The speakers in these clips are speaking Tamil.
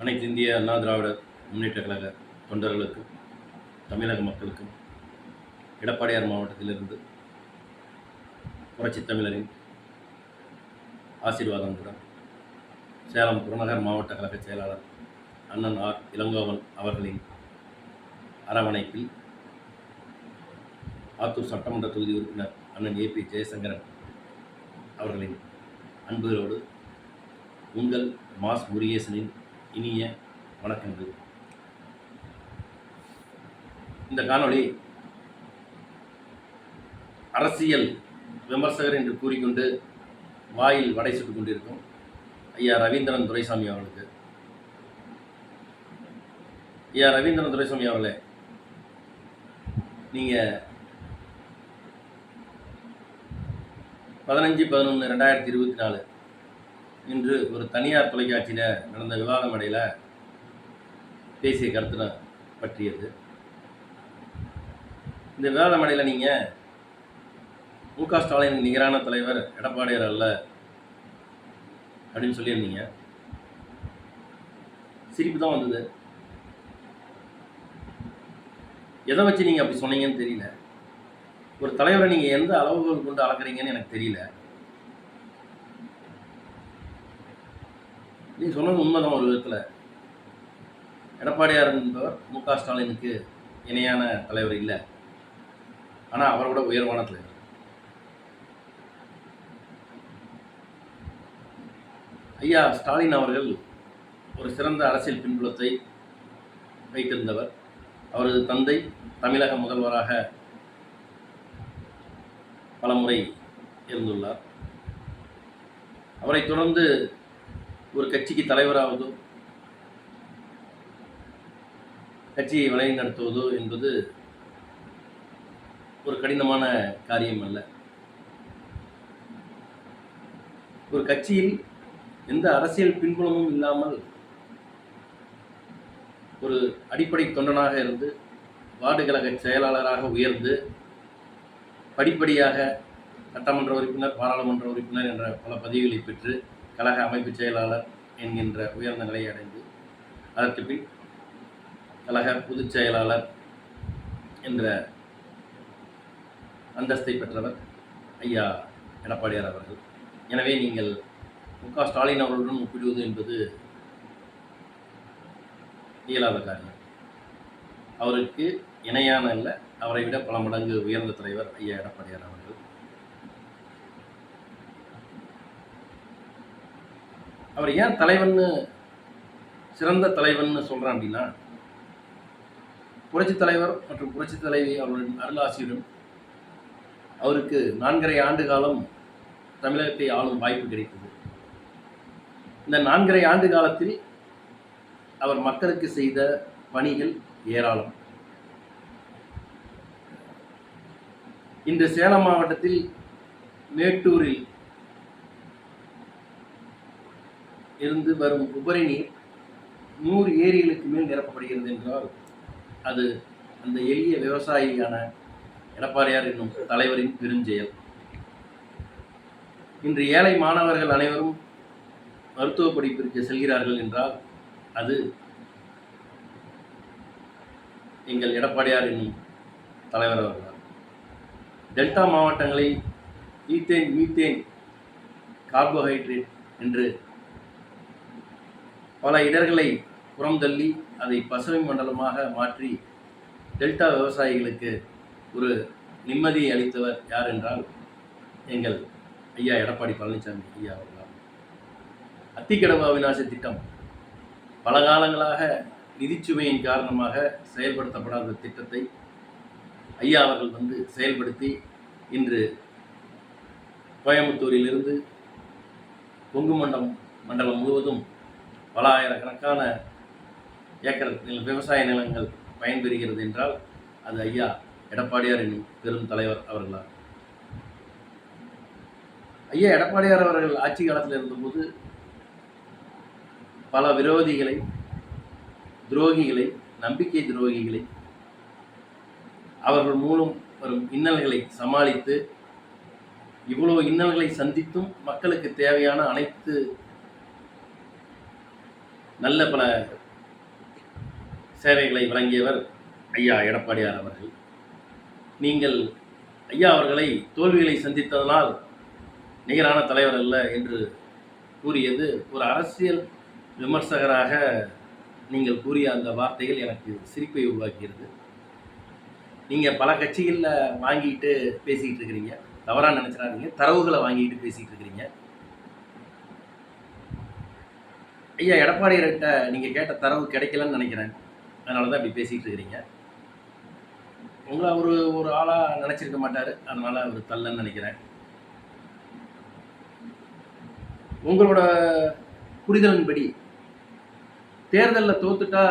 அனைத்து இந்திய அண்ணா திராவிடர் முன்னேற்றக் கழக தொண்டர்களுக்கும் தமிழக மக்களுக்கும் எடப்பாடியார் மாவட்டத்திலிருந்து புரட்சித் தமிழரின் ஆசீர்வாதங்களுடன் சேலம் புறநகர் மாவட்ட கழக செயலாளர் அண்ணன் ஆர் இளங்கோவன் அவர்களின் அரவணைப்பில் ஆத்தூர் சட்டமன்ற தொகுதி உறுப்பினர் அண்ணன் ஏபி ஜெயசங்கரன் அவர்களின் அன்புகளோடு உங்கள் மாஸ் முருகேசனின் இனிய வணக்கங்கள். இந்த காணொளி அரசியல் விமர்சகர் என்று கூறிக்கொண்டு வாயில் வடை சுட்டுக் கொண்டிருக்கும் ஐயா ரவீந்திரன் துரைசாமி அவர்களுக்கு. ஐயா ரவீந்திரன் துரைசாமி அவர்களே, நீங்கள் 15/11/2024 இன்று ஒரு தனியார் தொலைக்காட்சியில் நடந்த விவாத மேடையில் பேசிய கருத்து பற்றியது. இந்த விவாத மேடையில் நீங்கள் மு.க. ஸ்டாலின் நிகரான தலைவர் எடப்பாடியார் அல்ல அப்படின்னு சொல்லியிருந்தீங்க. சிரிப்பு தான் வந்தது. எதை வச்சு நீங்கள் அப்படி சொன்னீங்கன்னு தெரியல. ஒரு தலைவரை நீங்கள் எந்த அளவுகோல் கொண்டு அளக்குறீங்கன்னு எனக்கு தெரியல. நீங்கள் சொன்னது உண்மைதான். ஒரு விதத்தில் எடப்பாடியார் என்பவர் மு.க. ஸ்டாலினுக்கு இணையான தலைவர் இல்லை, ஆனால் அவரோட உயர்வான தலைவர். ஐயா ஸ்டாலின் அவர்கள் ஒரு சிறந்த அரசியல் பின்புலத்தை வைத்திருந்தவர். அவரது தந்தை தமிழக முதல்வராக பலமுறை இருந்துள்ளார். அவரை தொடர்ந்து ஒரு கட்சிக்கு தலைவராவதோ கட்சியை வழி நடத்துவதோ என்பது ஒரு கடினமான காரியம் அல்ல. ஒரு கட்சியில் எந்த அரசியல் பின்புலமும் இல்லாமல் ஒரு அடிப்படை தொண்டனாக இருந்து வார்டு கழக செயலாளராக உயர்ந்து படிப்படியாக சட்டமன்ற உறுப்பினர், பாராளுமன்ற உறுப்பினர் என்ற பல பதவிகளை பெற்று கழக அமைப்பு செயலாளர் என்கின்ற உயர்ந்த நிலையை அடைந்து அதற்கு பின் கழக பொதுச் செயலாளர் என்ற அந்தஸ்தை பெற்றவர் ஐயா எடப்பாடியார் அவர்கள். எனவே நீங்கள் மு.க. ஸ்டாலின் அவர்களுடன் ஒப்பிடுவது என்பது இயலாத காரியம். அவருக்கு இணையான அல்ல, அவரை விட பல மடங்கு உயர்ந்த தலைவர் ஐயா எடப்பாடியார் அவர்கள். அவர் ஏன் தலைவன்னு, சிறந்த தலைவன்னு சொல்கிறான் அப்படின்னா, புரட்சித் தலைவர் மற்றும் புரட்சித் தலைவி அவர்களின் அருளாசியுடன் அவருக்கு 4.5 ஆண்டு காலம் தமிழகத்தை ஆளும் வாய்ப்பு கிடைத்தது. இந்த 4.5 ஆண்டு காலத்தில் அவர் மக்களுக்கு செய்த பணிகள் ஏராளம். இன்று சேலம் மாவட்டத்தில் மேட்டூரில் இருந்து வரும் உபரி நீர் 100 ஏரிகளுக்கு மேல் நிரப்பப்படுகிறது என்றால் அது அந்த எளிய விவசாயியான எடப்பாடியார் என்னும் தலைவரின் பெருஞ்செயல். இன்று ஏழை மாணவர்கள் அனைவரும் மருத்துவ படிப்பிற்கு செல்கிறார்கள் என்றால் அது எங்கள் எடப்பாடியார் என்னும் தலைவர் அவர்கள். டெல்டா மாவட்டங்களில் ஈத்தேன், மீத்தேன், கார்போஹைட்ரேட் என்று பல இடர்களை புறம்தள்ளி அதை பசுமை மண்டலமாக மாற்றி டெல்டா விவசாயிகளுக்கு ஒரு நிம்மதியை அளித்தவர் யார் என்றால் எங்கள் ஐயா எடப்பாடி பழனிசாமி ஐயா அவர்களால். அத்திக்கடவு அவிநாசி திட்டம் பல காலங்களாக நிதிச்சுமையின் காரணமாக செயல்படுத்தப்படாத திட்டத்தை ஐயா அவர்கள் செயல்படுத்தி இன்று கோயம்புத்தூரிலிருந்து கொங்கு மண்டலம் முழுவதும் பல ஆயிரக்கணக்கான ஏக்கர் விவசாய நிலங்கள் பயன்பெறுகிறது என்றால் அது ஐயா எடப்பாடியார் என்னும் பெரும் தலைவர் அவர்களால். ஐயா எடப்பாடியார் அவர்கள் ஆட்சி காலத்தில் இருந்தபோது பல விரோதிகளை, துரோகிகளை, நம்பிக்கை துரோகிகளை, அவர்கள் மூலம் வரும் இன்னல்களை சமாளித்து, இவ்வளவு இன்னல்களை சந்தித்தும் மக்களுக்கு தேவையான அனைத்து நல்ல பல சேவைகளை வழங்கியவர் ஐயா எடப்பாடியார் அவர்கள். நீங்கள் ஐயா அவர்களை தோல்விகளை சந்தித்ததனால் நிகரான தலைவர் அல்ல என்று கூறியது ஒரு அரசியல் விமர்சகராக நீங்கள் கூறிய அந்த வார்த்தைகள் எனக்கு சிரிப்பை உருவாக்கியது. நீங்கள் பல கட்சிகளில் வாங்கிட்டு பேசிக்கிட்டு இருக்கிறீங்க, தவறாக நினச்சிடாதீங்க. தரவுகளை வாங்கிட்டு பேசிகிட்டு இருக்கிறீங்க. ஐயா எடப்பாடியார்கிட்ட நீங்கள் கேட்ட தரவு கிடைக்கலன்னு நினைக்கிறேன், அதனால தான் இப்படி பேசிகிட்டு இருக்கிறீங்க. உங்களை அவர் ஒரு ஆளாக நினச்சிருக்க மாட்டார், அதனால் அவர் தள்ளன்னு நினைக்கிறேன். உங்களோட புரிதலின்படி தேர்தலில் தோத்துட்டா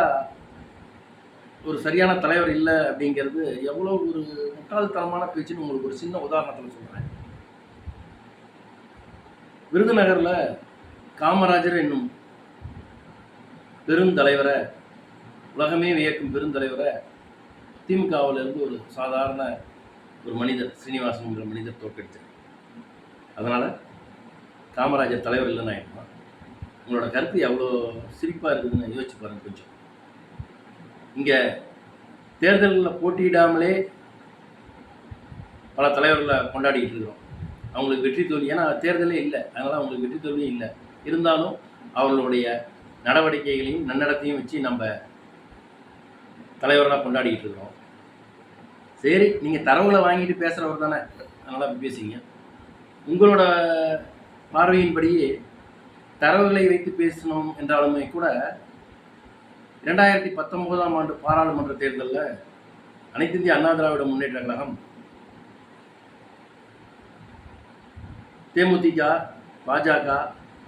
ஒரு சரியான தலைவர் இல்லை அப்படிங்கிறது எவ்வளோ ஒரு முட்டாள்தனமான பேச்சுன்னு உங்களுக்கு ஒரு சின்ன உதாரணத்தில் சொல்கிறேன். விருதுநகரில் காமராஜர் என்னும் பெருந்தலைவரை, உலகமே வியக்கும் பெருந்தலைவரை திமுகவிலிருந்து ஒரு சாதாரண ஒரு மனிதர், ஸ்ரீனிவாசன்கிற மனிதர் தோற்கடித்தார். அதனால் காமராஜர் தலைவர் இல்லைன்னு ஆகிடுமா? உங்களோட கருத்து எவ்வளோ சிரிப்பாக இருக்குதுன்னு யோசிச்சு பாருங்கள் கொஞ்சம். இங்கே தேர்தலில் போட்டியிடாமலே பல தலைவர்களை கொண்டாடிக்கிட்டு இருக்கிறோம். அவங்களுக்கு வெற்றி தோல்வி, ஏன்னா தேர்தலே இல்லை, அதனால் அவங்களுக்கு வெற்றி தோல்வியும் இல்லை. இருந்தாலும் அவர்களுடைய நடவடிக்கைகளையும் நன்னடத்தையும் வச்சு நம்ம தலைவர்களாக கொண்டாடிக்கிட்டு இருக்கிறோம். சரி, நீங்கள் தரவுகளை வாங்கிட்டு பேசுகிறவர் தானே, அதனால் அப்படி பேசுவீங்க. உங்களோட பார்வையின்படி தரவுகளை வைத்து பேசணும் என்றாலுமே கூட 2019ஆம் ஆண்டு பாராளுமன்ற தேர்தலில் அனைத்து இந்திய அண்ணா திராவிட முன்னேற்ற கழகம் தேமுதிக, பாஜக,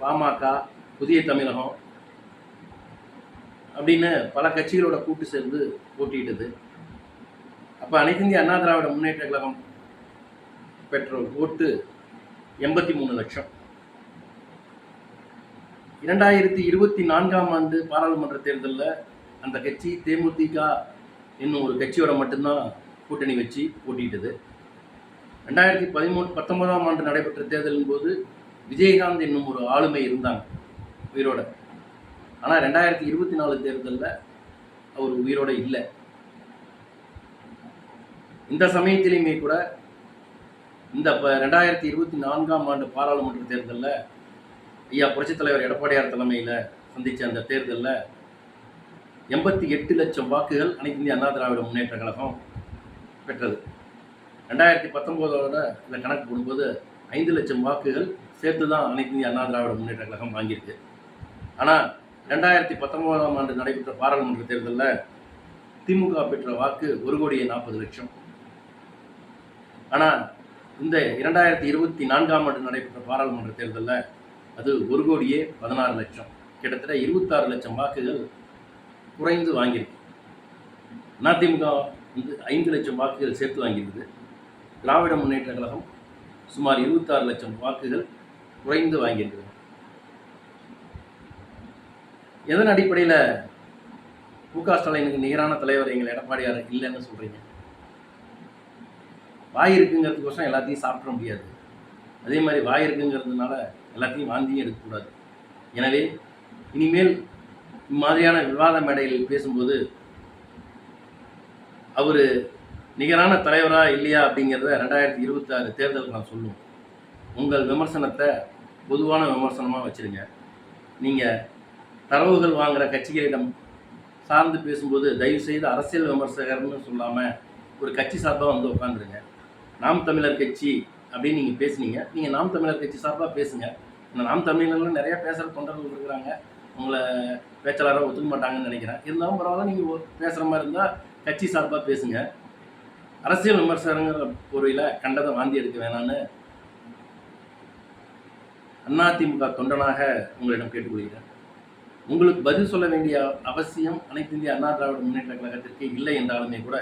பாமக, புதிய தமிழகம் அப்படின்னு பல கட்சிகளோட கூட்டு சேர்ந்து போட்டியிட்டது. அப்போ அனைத்து இந்திய அண்ணா திராவிட முன்னேற்ற கழகம் பெற்ற ஓட்டு 83 லட்சம். 2024ஆம் ஆண்டு பாராளுமன்ற தேர்தலில் அந்த கட்சி தேமுதிக என்னும் ஒரு கட்சியோட மட்டும்தான் கூட்டணி வச்சு போட்டியிட்டது. 2019ஆம் ஆண்டு நடைபெற்ற தேர்தலின் போது விஜயகாந்த் என்னும் ஒரு ஆளுமை இருந்தாங்க உயிரோட. ஆனால் 2024 தேர்தலில் அவர் உயிரோட இல்லை. இந்த சமயத்திலையுமே கூட இந்த 2024ஆம் ஆண்டு பாராளுமன்ற தேர்தலில் ஐயா புரட்சித் தலைவர் எடப்பாடியார் தலைமையில் சந்தித்த அந்த தேர்தலில் 88 லட்சம் வாக்குகள் அனைத்து இந்திய அண்ணா திராவிட முன்னேற்ற கழகம் பெற்றது. 2019ஓட இந்த கணக்கு போடும்போது 5 லட்சம் வாக்குகள் சேர்த்து தான் அனைத்து இந்திய அண்ணா திராவிட முன்னேற்ற கழகம் வாங்கியிருக்கு. ஆனால் 2019ஆம் ஆண்டு நடைபெற்ற பாராளுமன்ற தேர்தலில் திமுக பெற்ற வாக்கு 1,40,00,000. ஆனால் இந்த 2024ஆம் ஆண்டு நடைபெற்ற பாராளுமன்ற தேர்தலில் அது 1,16,00,000, கிட்டத்தட்ட 26 லட்சம் வாக்குகள் குறைந்து வாங்கியிருக்கு. அதிமுக வந்து 5 லட்சம் வாக்குகள் சேர்த்து வாங்கியிருக்குது. திராவிட முன்னேற்ற கழகம் சுமார் 26 லட்சம் வாக்குகள் குறைந்து வாங்கியிருக்குது. எதன் அடிப்படையில் மு.க. ஸ்டாலினுக்கு நிகரான தலைவர் எங்கள் எடப்பாடியார் இல்லைன்னு சொல்கிறீங்க? வாய் இருக்குங்கிறதுக்கோசம் எல்லாத்தையும் சாப்பிட முடியாது. அதே மாதிரி வாய் இருக்குங்கிறதுனால எல்லாத்தையும் வாந்தியும் எடுக்கக்கூடாது. எனவே இனிமேல் இம்மாதிரியான விவாத மேடையில் பேசும்போது அவர் நிகரான தலைவரா இல்லையா அப்படிங்கிறத 2026 தேர்தலுக்கு நான் சொல்லுவோம். உங்கள் விமர்சனத்தை பொதுவான விமர்சனமாக வச்சுருங்க. நீங்கள் தரவுகள் வாங்குகிற கட்சிகளிடம் சார்ந்து பேசும்போது தயவுசெய்து அரசியல் விமர்சகர்னு சொல்லாமல் ஒரு கட்சி சார்பாக வந்து உட்காந்துருங்க. நாம் தமிழர் கட்சி அப்படின்னு நீங்கள் பேசுனீங்க, நீங்கள் நாம் தமிழர் கட்சி சார்பாக பேசுங்க. இந்த நாம் தமிழர்லாம் நிறையா பேசுகிற தொண்டர்கள் இருக்கிறாங்க, உங்களை பேச்சாளராக ஒத்துக்க மாட்டாங்கன்னு நினைக்கிறேன். இருந்தாலும் பரவாயில்ல, நீங்கள் பேசுகிற மாதிரி இருந்தால் கட்சி சார்பாக பேசுங்க. அரசியல் விமர்சகங்கிற பொருளில் கண்டதை வாந்தி எடுக்க வேணான்னு அதிமுக தொண்டனாக உங்களிடம் கேட்டுக்கொள்கிறேன். உங்களுக்கு பதில் சொல்ல வேண்டிய அவசியம் அனைத்து இந்திய அண்ணா திராவிட முன்னேற்ற கழகத்திற்கு இல்லை என்றாலுமே கூட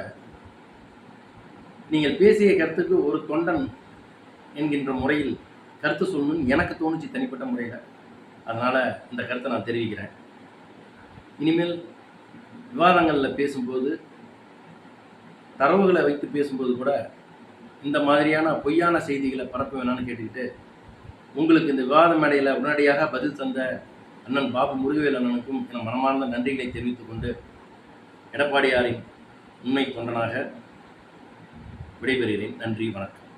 நீங்கள் பேசிய கருத்துக்கு ஒரு தொண்டன் என்கின்ற முறையில் கருத்து சொல்லணும்னு எனக்கு தோணுச்சு தனிப்பட்ட முறையில். அதனால் இந்த கருத்தை நான் தெரிவிக்கிறேன். இனிமேல் விவாதங்களில் பேசும்போது தரவுகளை வைத்து பேசும்போது கூட இந்த மாதிரியான பொய்யான செய்திகளை பரப்ப வேணான்னு கேட்டுக்கிட்டு உங்களுக்கு இந்த விவாத மேடையில் உடனடியாக பதில் தந்த அண்ணன் பாபு முருகவேல் அண்ணனுக்கும் என மனமார்ந்த நன்றிகளை தெரிவித்துக் கொண்டு எடப்பாடியாரின் உண்மை தொண்டனாக விடைபெறுகிறேன். நன்றி, வணக்கம்.